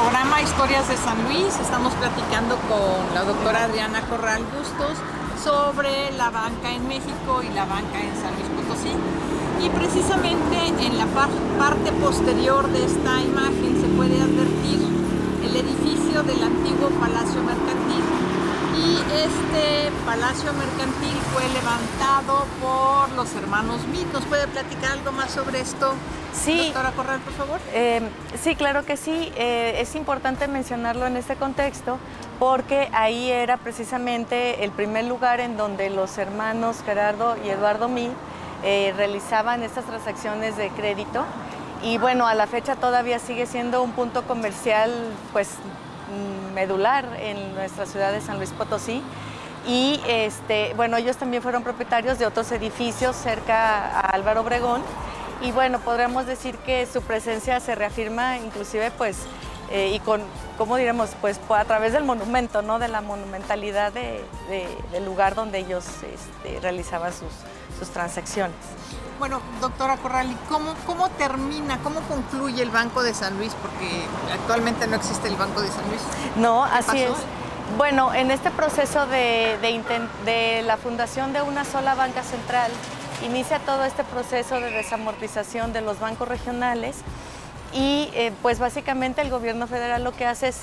programa Historias de San Luis. Estamos platicando con la doctora Adriana Corral Bustos sobre la banca en México y la banca en San Luis Potosí. Y precisamente en la parte posterior de esta imagen se puede advertir el edificio del antiguo Palacio Mercantil. Y este Palacio Mercantil fue levantado por los hermanos Meade. ¿Nos puede platicar algo más sobre esto, sí, doctora Corral, por favor? Sí, claro que sí. Es importante mencionarlo en este contexto porque ahí era precisamente el primer lugar en donde los hermanos Gerardo y Eduardo Meade realizaban estas transacciones de crédito. Y bueno, a la fecha todavía sigue siendo un punto comercial pues medular en nuestra ciudad de San Luis Potosí. Y bueno, ellos también fueron propietarios de otros edificios cerca a Álvaro Obregón. Y bueno, podríamos decir que su presencia se reafirma inclusive pues, y con, ¿cómo diremos? Pues a través del monumento, ¿no? De la monumentalidad del lugar donde ellos realizaban sus transacciones. Bueno, doctora Corral, ¿y cómo termina, cómo concluye el Banco de San Luis? Porque actualmente no existe el Banco de San Luis. No, así es. Bueno, en este proceso de la fundación de una sola banca central, inicia todo este proceso de desamortización de los bancos regionales y pues básicamente el gobierno federal lo que hace es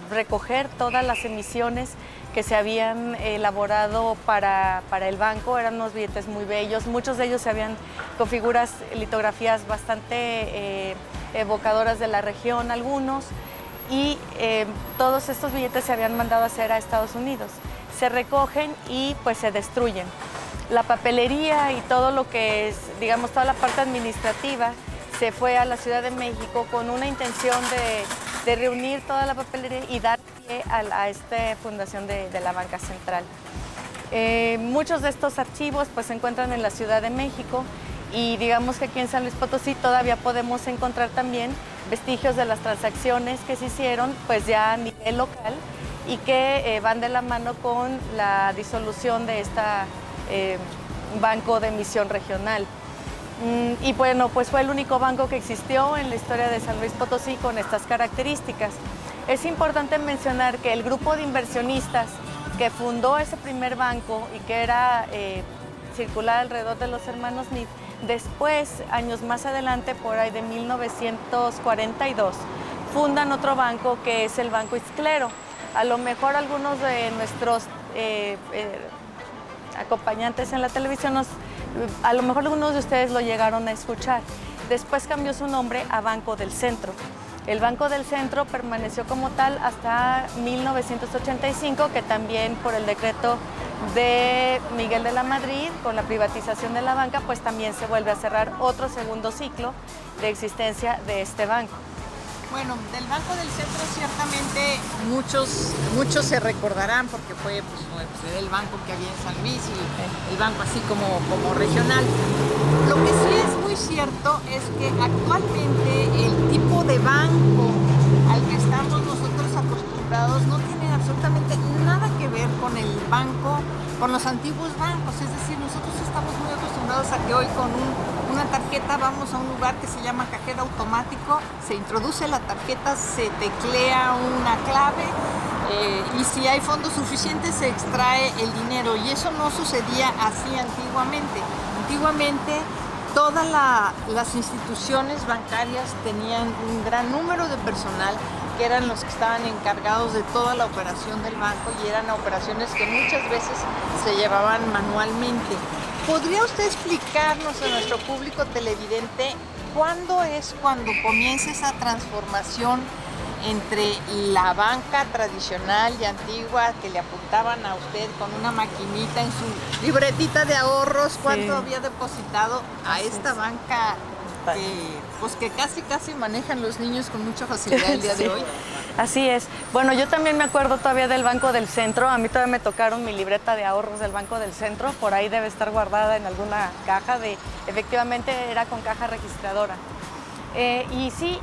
recoger todas las emisiones que se habían elaborado para el banco. Eran unos billetes muy bellos, muchos de ellos se habían con figuras, litografías bastante evocadoras de la región, algunos, y todos estos billetes se habían mandado a hacer a Estados Unidos. Se recogen y pues se destruyen. La papelería y todo lo que es, digamos, toda la parte administrativa se fue a la Ciudad de México con una intención de reunir toda la papelería y dar pie a esta fundación de la banca central. Muchos de estos archivos pues, se encuentran en la Ciudad de México y digamos que aquí en San Luis Potosí todavía podemos encontrar también vestigios de las transacciones que se hicieron pues, ya a nivel local y que van de la mano con la disolución de esta banco de emisión regional. Y bueno, pues fue el único banco que existió en la historia de San Luis Potosí con estas características. Es importante mencionar que el grupo de inversionistas que fundó ese primer banco y que era circular alrededor de los hermanos Meade, después, años más adelante, por ahí de 1942, fundan otro banco que es el Banco Ixtlero. A lo mejor algunos de nuestros acompañantes en la televisión, a lo mejor algunos de ustedes lo llegaron a escuchar. Después cambió su nombre a Banco del Centro. El Banco del Centro permaneció como tal hasta 1985, que también por el decreto de Miguel de la Madrid, con la privatización de la banca, pues también se vuelve a cerrar otro segundo ciclo de existencia de este banco. Bueno, del Banco del Centro ciertamente muchos se recordarán porque fue pues, el banco que había en San Luis y el banco así como regional. Lo que sí es muy cierto es que actualmente el tipo de banco al que estamos nosotros acostumbrados no tiene absolutamente nada que ver con el banco, con los antiguos bancos. Es decir, nosotros estamos muy acostumbrados a que hoy con una tarjeta vamos a un lugar que se llama cajero automático, se introduce la tarjeta, se teclea una clave y si hay fondos suficientes se extrae el dinero, y eso no sucedía así antiguamente. Antiguamente todas las instituciones bancarias tenían un gran número de personal que eran los que estaban encargados de toda la operación del banco y eran operaciones que muchas veces se llevaban manualmente. ¿Podría usted explicarnos a nuestro público televidente cuándo comienza esa transformación entre la banca tradicional y antigua que le apuntaban a usted con una maquinita en su libretita de ahorros, cuánto había depositado a esta banca que casi manejan los niños con mucha facilidad el día de hoy? Así es. Bueno, yo también me acuerdo todavía del Banco del Centro. A mí todavía me tocaron mi libreta de ahorros del Banco del Centro. Por ahí debe estar guardada en alguna caja. Efectivamente era con caja registradora. Y sí,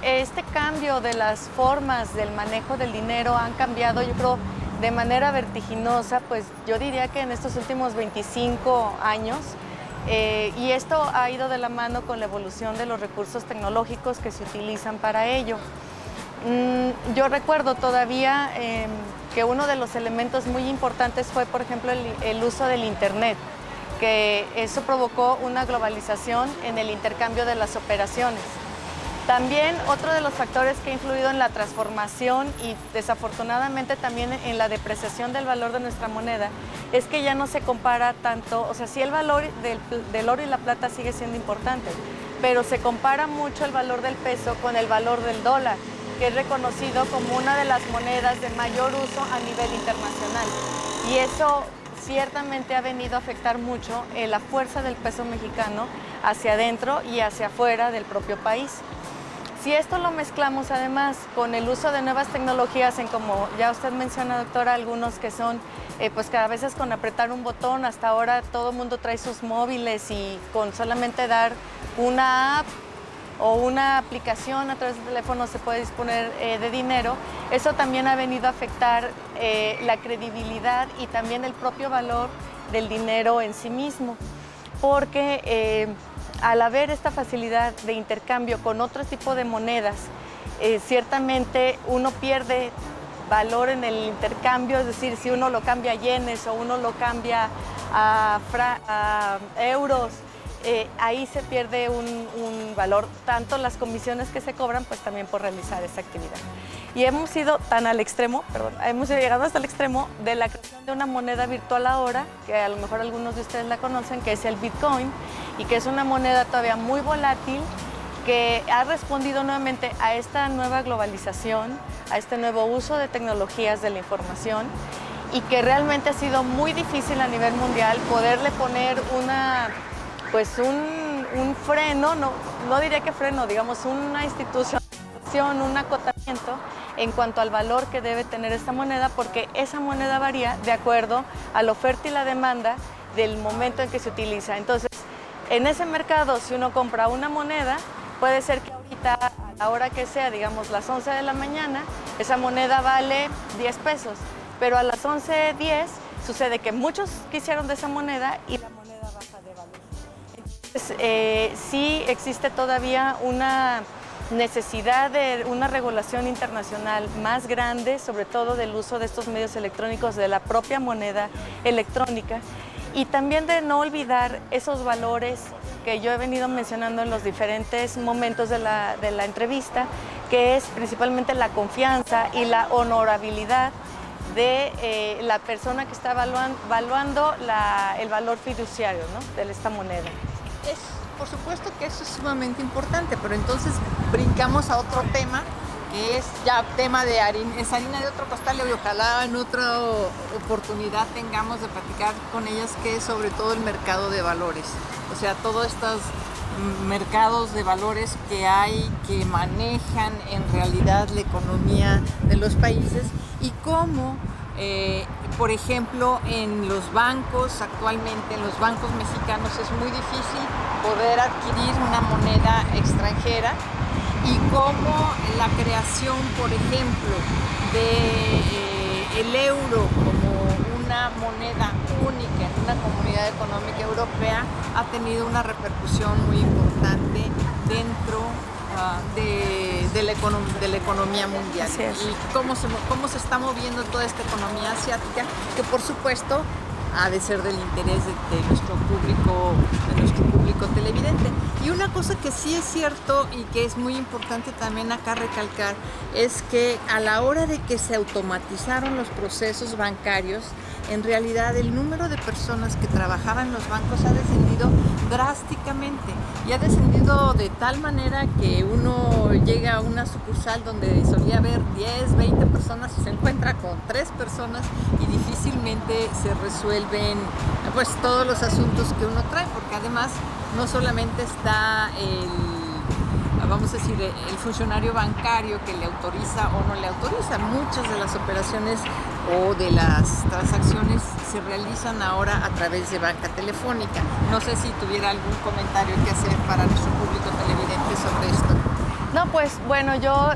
este cambio de las formas del manejo del dinero han cambiado, yo creo, de manera vertiginosa, pues yo diría que en estos últimos 25 años. Y esto ha ido de la mano con la evolución de los recursos tecnológicos que se utilizan para ello. Yo recuerdo todavía que uno de los elementos muy importantes fue, por ejemplo, el uso del Internet, que eso provocó una globalización en el intercambio de las operaciones. También otro de los factores que ha influido en la transformación y desafortunadamente también en la depreciación del valor de nuestra moneda es que ya no se compara tanto, o sea, sí el valor del oro y la plata sigue siendo importante, pero se compara mucho el valor del peso con el valor del dólar, que es reconocido como una de las monedas de mayor uso a nivel internacional. Y eso ciertamente ha venido a afectar mucho la fuerza del peso mexicano hacia adentro y hacia afuera del propio país. Si esto lo mezclamos además con el uso de nuevas tecnologías, en como ya usted menciona, doctora, algunos que son pues cada vez con apretar un botón, hasta ahora todo el mundo trae sus móviles y con solamente dar una app o una aplicación a través del teléfono se puede disponer de dinero. Eso también ha venido a afectar la credibilidad y también el propio valor del dinero en sí mismo, porque al haber esta facilidad de intercambio con otro tipo de monedas, ciertamente uno pierde valor en el intercambio, es decir, si uno lo cambia a yenes o uno lo cambia a euros, ahí se pierde un valor, tanto las comisiones que se cobran, pues también por realizar esa actividad. Y hemos ido tan al extremo, hemos llegado hasta el extremo de la creación de una moneda virtual ahora, que a lo mejor algunos de ustedes la conocen, que es el Bitcoin, y que es una moneda todavía muy volátil, que ha respondido nuevamente a esta nueva globalización, a este nuevo uso de tecnologías de la información, y que realmente ha sido muy difícil a nivel mundial poderle poner un freno, no diría que freno, digamos una institución, un acotamiento en cuanto al valor que debe tener esta moneda, porque esa moneda varía de acuerdo a la oferta y la demanda del momento en que se utiliza. Entonces, en ese mercado, si uno compra una moneda, puede ser que ahorita, a la hora que sea, digamos las 11 de la mañana, esa moneda vale 10 pesos, pero a las 11:10 sucede que muchos quisieron de esa moneda y la moneda baja de valor. Entonces, sí existe todavía una necesidad de una regulación internacional más grande, sobre todo del uso de estos medios electrónicos, de la propia moneda electrónica, y también de no olvidar esos valores que yo he venido mencionando en los diferentes momentos de la entrevista, que es principalmente la confianza y la honorabilidad de la persona que está evaluando el valor fiduciario, ¿no?, de esta moneda. Por supuesto que eso es sumamente importante, pero entonces brincamos a otro tema, que es ya tema de harina, es harina de otro costal, y ojalá en otra oportunidad tengamos de platicar con ellas, que es sobre todo el mercado de valores. O sea, todos estos mercados de valores que hay, que manejan en realidad la economía de los países, y cómo por ejemplo, en los bancos, actualmente en los bancos mexicanos es muy difícil poder adquirir una moneda extranjera, y cómo la creación, por ejemplo, del euro como una moneda única en una comunidad económica europea ha tenido una repercusión muy importante dentro de la economía mundial. Y cómo se está moviendo toda esta economía asiática, que por supuesto ha de ser del interés de nuestro público televidente. Y una cosa que sí es cierto y que es muy importante también acá recalcar es que a la hora de que se automatizaron los procesos bancarios, en realidad el número de personas que trabajaban en los bancos ha descendido drásticamente, y ha descendido de tal manera que uno llega a una sucursal donde solía haber 10, 20 personas y se encuentra con 3 personas, y difícilmente se resuelven pues todos los asuntos que uno trae, porque además no solamente está vamos a decir, el funcionario bancario que le autoriza o no le autoriza. Muchas de las operaciones o de las transacciones se realizan ahora a través de banca telefónica. No sé si tuviera algún comentario que hacer para nuestro público televidente sobre esto. No, pues bueno, yo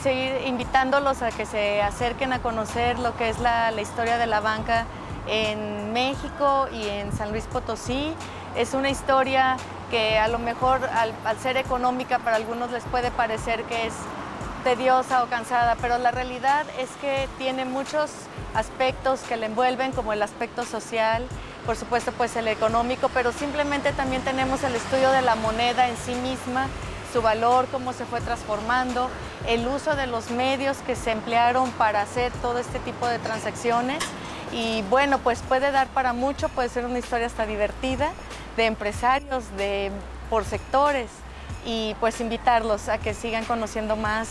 seguir invitándolos a que se acerquen a conocer lo que es la historia de la banca en México y en San Luis Potosí. Es una historia que a lo mejor al ser económica para algunos les puede parecer que es tediosa o cansada, pero la realidad es que tiene muchos aspectos que le envuelven, como el aspecto social, por supuesto pues el económico, pero simplemente también tenemos el estudio de la moneda en sí misma, su valor, cómo se fue transformando, el uso de los medios que se emplearon para hacer todo este tipo de transacciones. Y bueno, pues puede dar para mucho, puede ser una historia hasta divertida, de empresarios, por sectores, y pues invitarlos a que sigan conociendo más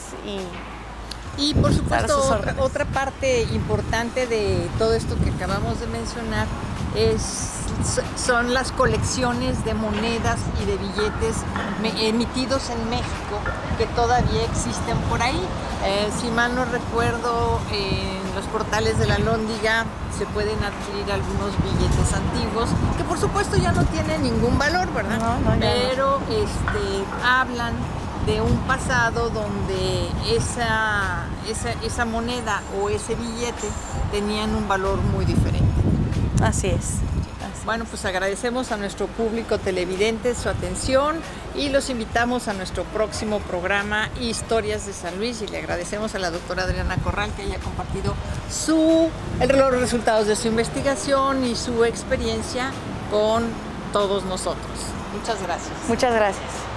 y por supuesto sus otra parte importante de todo esto que acabamos de mencionar son las colecciones de monedas y de billetes emitidos en México que todavía existen por ahí. Si mal no recuerdo, en los portales de la Alhóndiga se pueden adquirir algunos billetes antiguos que por supuesto ya no tienen ningún valor, ¿verdad? Pero hablan de un pasado donde esa moneda o ese billete tenían un valor muy diferente. Así es. Bueno, pues agradecemos a nuestro público televidente su atención y los invitamos a nuestro próximo programa Historias de San Luis, y le agradecemos a la doctora Adriana Corral que haya compartido los resultados de su investigación y su experiencia con todos nosotros. Muchas gracias. Muchas gracias.